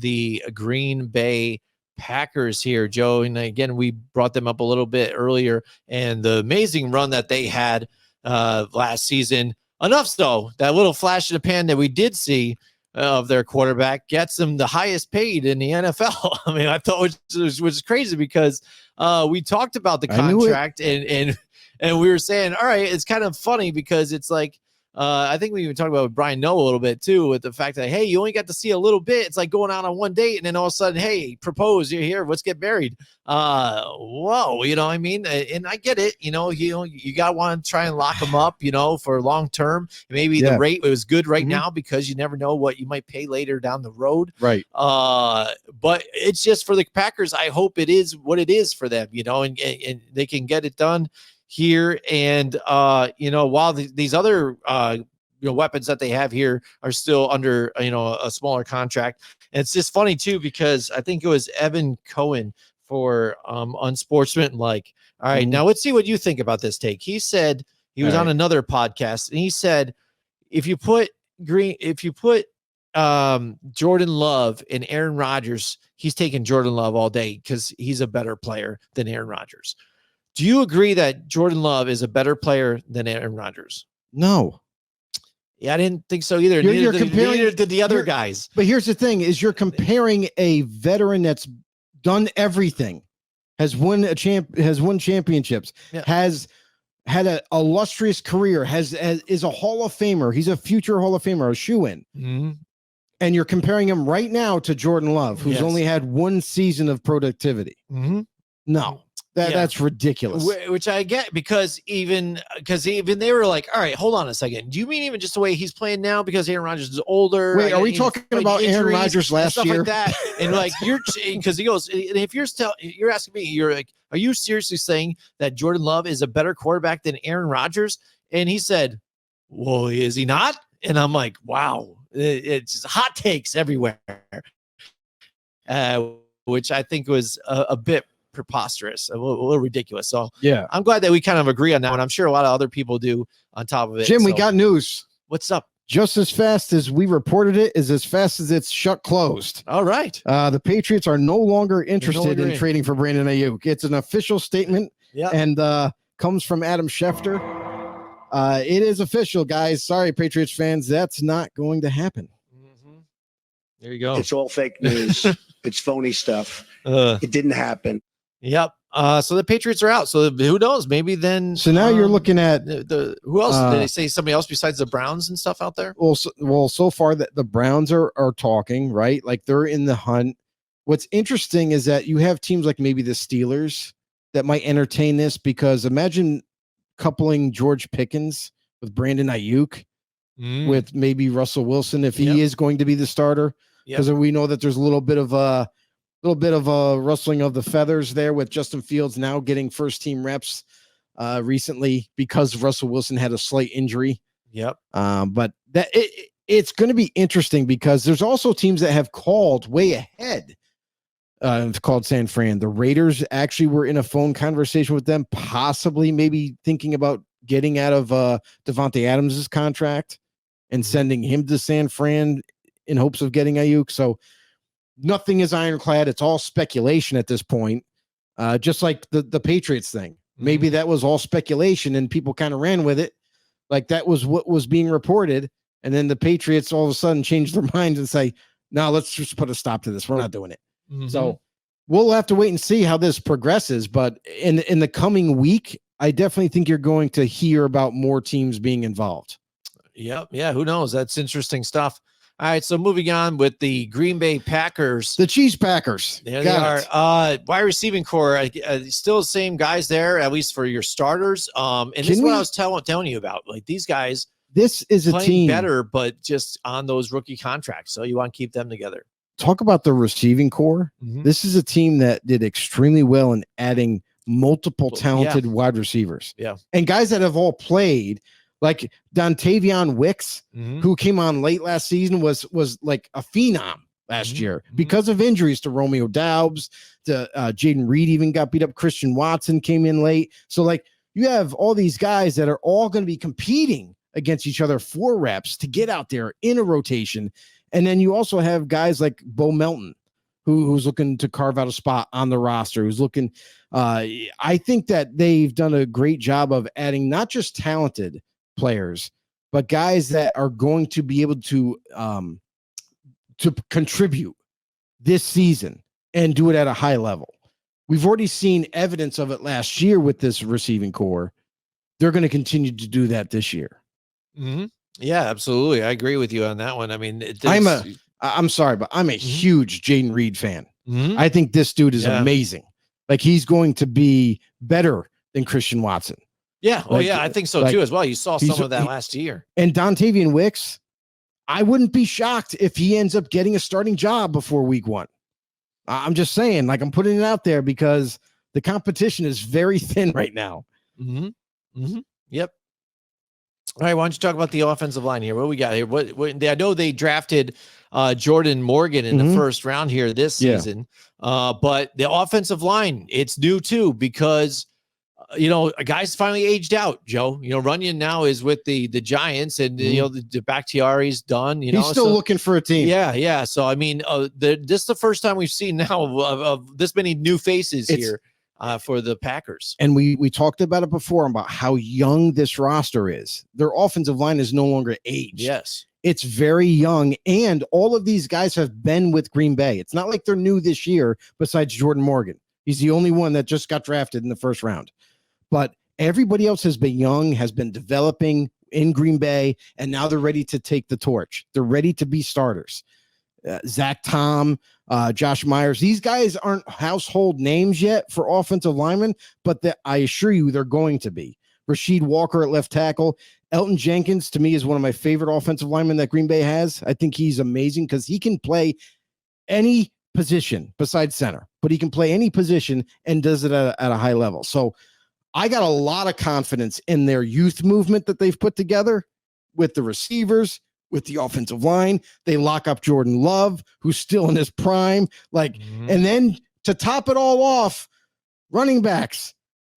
the Green Bay Packers here, Joe. And again, we brought them up a little bit earlier, and the amazing run that they had last season. Enough so that little flash in the pan that we did see of their quarterback gets them the highest paid in the NFL. I mean, I thought it was crazy because we talked about the contract and we were saying, all right, it's kind of funny because it's like, I think we even talked about with Brian Noe a little bit too, with the fact that, hey, you only got to see a little bit. It's like going out on one date and then all of a sudden, hey, propose, you're here, let's get married. Whoa, you know what I mean? And I get it, you got to want to try and lock them up, for long term. Maybe the rate was good right now because you never know what you might pay later down the road. Right. But it's just for the Packers. I hope it is what it is for them, and they can get it done here. And while these other weapons that they have here are still under a smaller contract. And it's just funny too because I think it was Evan Cohen for Unsportsmanlike. All right, now let's see what you think about this take. He said he was on another podcast and he said if you put Jordan Love and Aaron Rodgers, he's taking Jordan Love all day because he's a better player than Aaron Rodgers. Do you agree that Jordan Love is a better player than Aaron Rodgers? No. Yeah, I didn't think so either. Neither did the other guys. But here's the thing: is you're comparing a veteran that's done everything, has won championships, has had an illustrious career, is a Hall of Famer. He's a future Hall of Famer, a shoo-in. And you're comparing him right now to Jordan Love, who's only had one season of productivity. No. That's ridiculous. Which I get because even they were like, all right, hold on a second. Do you mean even just the way he's playing now because Aaron Rodgers is older? Wait, are we talking about Aaron Rodgers last year? Like that? And like because he goes, if you're asking me, you're like, are you seriously saying that Jordan Love is a better quarterback than Aaron Rodgers? And he said, well, is he not? And I'm like, wow, it's just hot takes everywhere, which I think was a bit preposterous, a little ridiculous. So yeah, I'm glad that we kind of agree on that one. I'm sure a lot of other people do on top of it. Jim, we got news. What's up? Just as fast as we reported it is as fast as it's shut closed. All right. The Patriots are no longer interested in trading for Brandon Ayuk. It's an official statement and comes from Adam Schefter. It is official, guys. Sorry, Patriots fans. That's not going to happen. There you go. It's all fake news. It's phony stuff. It didn't happen. Yep. So the Patriots are out. So who knows? Maybe then. So now you're looking at who else? Did they say somebody else besides the Browns and stuff out there? Well, so far that the Browns are talking, right? Like they're in the hunt. What's interesting is that you have teams like maybe the Steelers that might entertain this because imagine coupling George Pickens with Brandon Ayuk with maybe Russell Wilson if he is going to be the starter. Because we know that there's a little bit of a rustling of the feathers there with Justin Fields now getting first team reps recently because Russell Wilson had a slight injury. But that it's going to be interesting because there's also teams that have called way ahead. Called San Fran. The Raiders actually were in a phone conversation with them, possibly maybe thinking about getting out of Devontae Adams' contract and sending him to San Fran in hopes of getting Ayuk. So nothing is ironclad. It's all speculation at this point. Just like the Patriots thing. Maybe that was all speculation and people kind of ran with it. Like that was what was being reported. And then the Patriots all of a sudden changed their minds and say, no, let's just put a stop to this. We're not doing it. So we'll have to wait and see how this progresses. But in the coming week, I definitely think you're going to hear about more teams being involved. Yep. Yeah. Who knows? That's interesting stuff. All right. So moving on with the Green Bay Packers. The Cheese Packers. There they are. Wide receiving core, still the same guys there, at least for your starters. And this is what I was telling you about. Like these guys. This is a team better, but just on those rookie contracts. So you want to keep them together. Talk about the receiving core. This is a team that did extremely well in adding multiple talented wide receivers. And guys that have all played, like Dontavion Wicks, who came on late last season, was like a phenom last year because of injuries to Romeo Doubs, to Jaden Reed even got beat up. Christian Watson came in late. So like you have all these guys that are all going to be competing against each other for reps to get out there in a rotation. And then you also have guys like Bo Melton, who's looking to carve out a spot on the roster, who's looking. I think that they've done a great job of adding not just talented players, but guys that are going to be able to contribute this season and do it at a high level. We've already seen evidence of it last year with this receiving core. They're going to continue to do that this year. Mm-hmm. Yeah, absolutely. I agree with you on that one. I mean, I'm sorry, but I'm a huge Jaden Reed fan. Mm-hmm. I think this dude is amazing. Like, he's going to be better than Christian Watson. Yeah. Oh, yeah. I think so too as well. You saw some of that last year. And Dontavian Wicks, I wouldn't be shocked if he ends up getting a starting job before week 1. I'm just saying, like, I'm putting it out there because the competition is very thin right now. Mm-hmm. Mm-hmm. Yep. All right, why don't you talk about the offensive line here? What we got here? What I know they drafted Jordan Morgan in the first round here this season, but the offensive line, it's new too because a guy's finally aged out. Joe, Runyon now is with the Giants, and the Bakhtiari's done. He's still looking for a team. Yeah. So I mean, this is the first time we've seen now of this many new faces here. For the Packers. And we talked about it before about how young this roster is. Their offensive line is no longer aged. Yes. It's very young, and all of these guys have been with Green Bay. It's not like they're new this year besides Jordan Morgan. He's the only one that just got drafted in the first round. But everybody else has been young, has been developing in Green Bay, and now they're ready to take the torch. They're ready to be starters. Zach Tom, Josh Myers. These guys aren't household names yet for offensive linemen, but I assure you they're going to be. Rasheed Walker at left tackle. Elton Jenkins, to me, is one of my favorite offensive linemen that Green Bay has. I think he's amazing because he can play any position besides center, but he can play any position and does it at a high level. So I got a lot of confidence in their youth movement that they've put together with the receivers, with the offensive line. They lock up Jordan Love, who's still in his prime. And then to top it all off, running backs.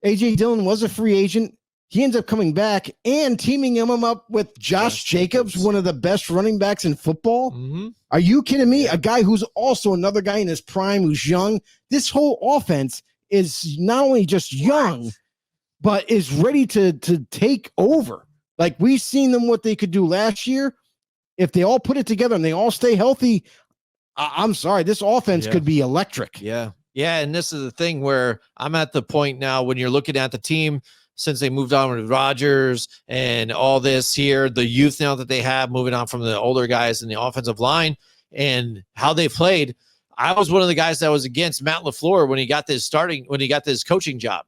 AJ Dillon was a free agent. He ends up coming back and teaming him up with Josh Jacobs, one of the best running backs in football. Mm-hmm. Are you kidding me? A guy who's also another guy in his prime who's young. This whole offense is not only just young, but is ready to take over. Like, we've seen them what they could do last year. If they all put it together and they all stay healthy, I'm sorry, this offense could be electric. Yeah. And this is the thing where I'm at the point now when you're looking at the team since they moved on with Rodgers and all this here, the youth now that they have moving on from the older guys in the offensive line and how they played. I was one of the guys that was against Matt LaFleur when he got this coaching job.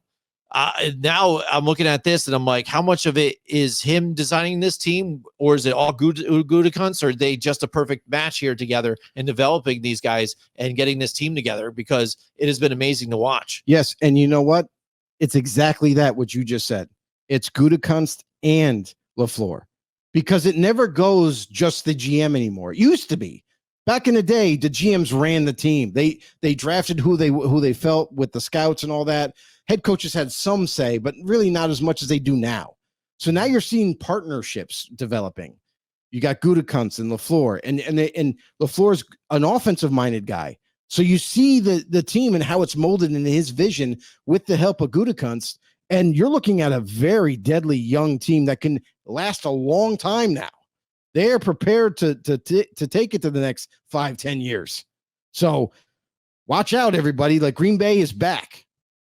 Now I'm looking at this and I'm like, how much of it is him designing this team, or is it all Gutekunst, or are they just a perfect match here together and developing these guys and getting this team together? Because it has been amazing to watch. Yes, and you know what? It's exactly that what you just said. It's Gutekunst and LaFleur, because it never goes just the GM anymore. It used to be. Back in the day, the GMs ran the team. They drafted who they felt with the scouts and all that. Head coaches had some say, but really not as much as they do now. So now you're seeing partnerships developing. You got Gutekunst and LaFleur, and LaFleur's an offensive-minded guy. So you see the team and how it's molded in his vision with the help of Gutekunst, and you're looking at a very deadly young team that can last a long time now. They are prepared to take it to the next 5-10 years. So watch out, everybody. Like, Green Bay is back.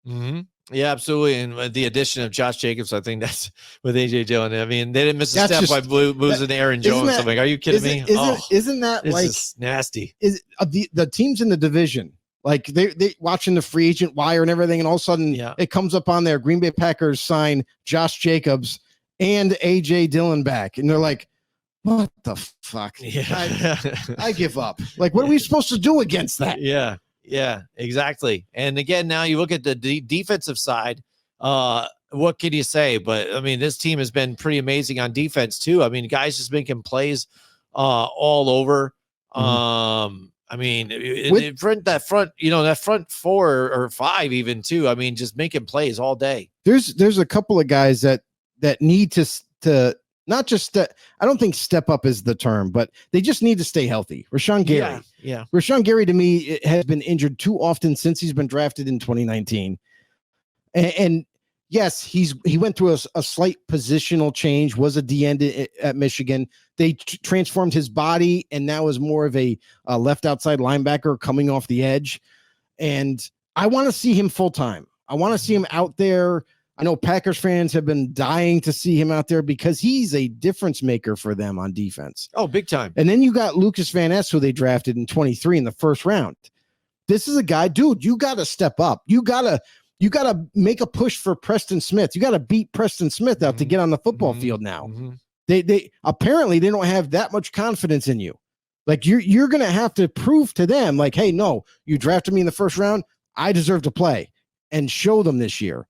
Mm-hmm. Yeah, absolutely. And the addition of Josh Jacobs, I think that's with AJ Dillon. I mean, they didn't miss a step by losing Aaron Jones. I'm like, are you kidding me? Isn't that like nasty? Is the teams in the division, like they watching the free agent wire and everything, and all of a sudden it comes up on there. Green Bay Packers sign Josh Jacobs and AJ Dillon back, and they're like, what the fuck? Yeah, I give up. Like, what are we supposed to do against that? Yeah, exactly. And again, now you look at the defensive side. What can you say? But I mean, this team has been pretty amazing on defense too. I mean, guys just making plays all over. I mean, that front 4 or 5 even too. I mean, just making plays all day. There's a couple of guys that need to Not just that. I don't think step up is the term, but they just need to stay healthy. Rashawn Gary. Yeah. Rashawn Gary, to me, has been injured too often since he's been drafted in 2019. And yes, he went through a slight positional change, was a D-end at Michigan. They transformed his body and now is more of a left outside linebacker coming off the edge. And I want to see him full time. I want to see him out there. I know Packers fans have been dying to see him out there because he's a difference maker for them on defense. Oh, big time. And then you got Lucas Van Ness, who they drafted in 23 in the first round. This is a guy, dude, you got to step up. You got to make a push for Preston Smith. You got to beat Preston Smith out to get on the football field now. They apparently they don't have that much confidence in you. Like you're going to have to prove to them like, hey, no, you drafted me in the first round. I deserve to play, and show them this year.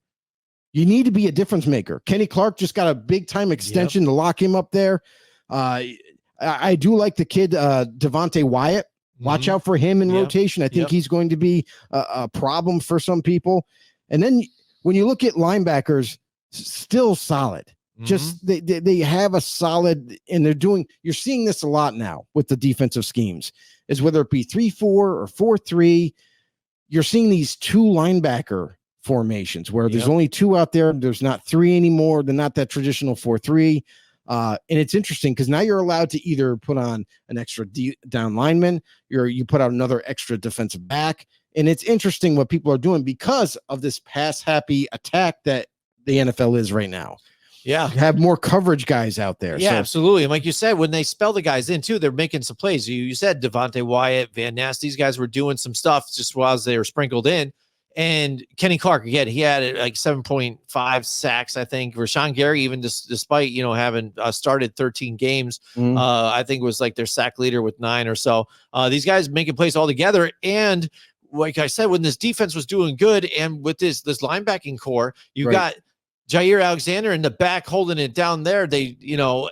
You need to be a difference maker. Kenny Clark just got a big time extension to lock him up there. I do like the kid, Devontae Wyatt. Watch out for him in rotation. I think he's going to be a problem for some people. And then when you look at linebackers, still solid. Just they have a solid, and you're seeing this a lot now with the defensive schemes, is whether it be 3-4 or 4-3, you're seeing these two linebacker formations where there's only two out there. There's not three anymore. They're not that traditional 4-3. And it's interesting because now you're allowed to either put on an extra down lineman, you put out another extra defensive back. And it's interesting what people are doing because of this pass happy attack that the NFL is right now. Yeah. Have more coverage guys out there. Yeah, absolutely. And like you said, when they spell the guys in too, they're making some plays. You said Devontae Wyatt, Van Ness, these guys were doing some stuff just while they were sprinkled in. And Kenny Clark, again, he had like 7.5 sacks, I think. Rashawn Gary, even despite, having started 13 games, I think was like their sack leader with 9 or so. These guys making plays all together. And like I said, when this defense was doing good and with this linebacking core, you got Jair Alexander in the back holding it down there. They,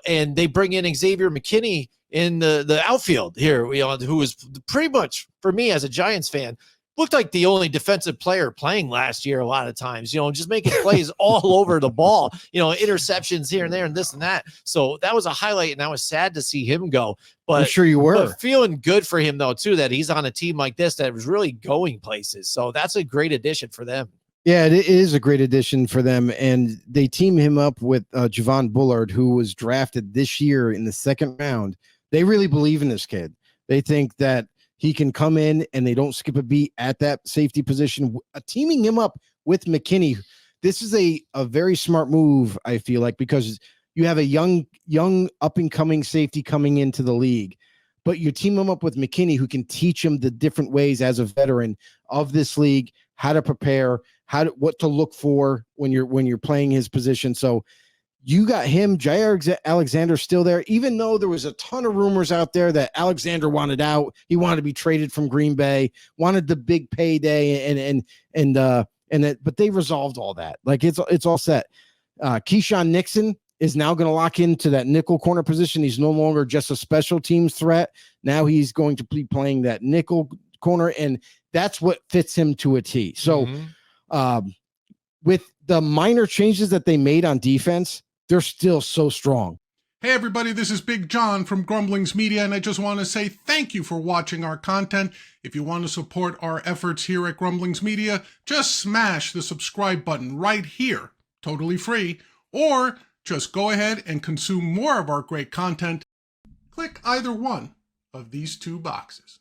and they bring in Xavier McKinney in the outfield here, who was pretty much, for me as a Giants fan, looked like the only defensive player playing last year a lot of times, just making plays all over the ball, interceptions here and there and this and that. So that was a highlight, and I was sad to see him go. But I'm sure you were. But feeling good for him, though, too, that he's on a team like this that was really going places. So that's a great addition for them. Yeah, it is a great addition for them. And they team him up with Javon Bullard, who was drafted this year in the second round. They really believe in this kid. They think that he can come in and they don't skip a beat at that safety position. Teaming him up with McKinney, this is a very smart move, I feel like, because you have a young up-and-coming safety coming into the league, but you team him up with McKinney, who can teach him the different ways as a veteran of this league, how to prepare, what to look for when you're playing his position. So you got him. Jair Alexander still there, even though there was a ton of rumors out there that Alexander wanted out. He wanted to be traded from Green Bay, wanted the big payday, but they resolved all that. Like it's all set. Keyshawn Nixon is now going to lock into that nickel corner position. He's no longer just a special teams threat. Now he's going to be playing that nickel corner, and that's what fits him to a T. So with the minor changes that they made on defense, they're still so strong. Hey everybody, this is Big John from Grumblings Media, and I just want to say thank you for watching our content. If you want to support our efforts here at Grumblings Media, just smash the subscribe button right here, totally free, or just go ahead and consume more of our great content. Click either one of these two boxes.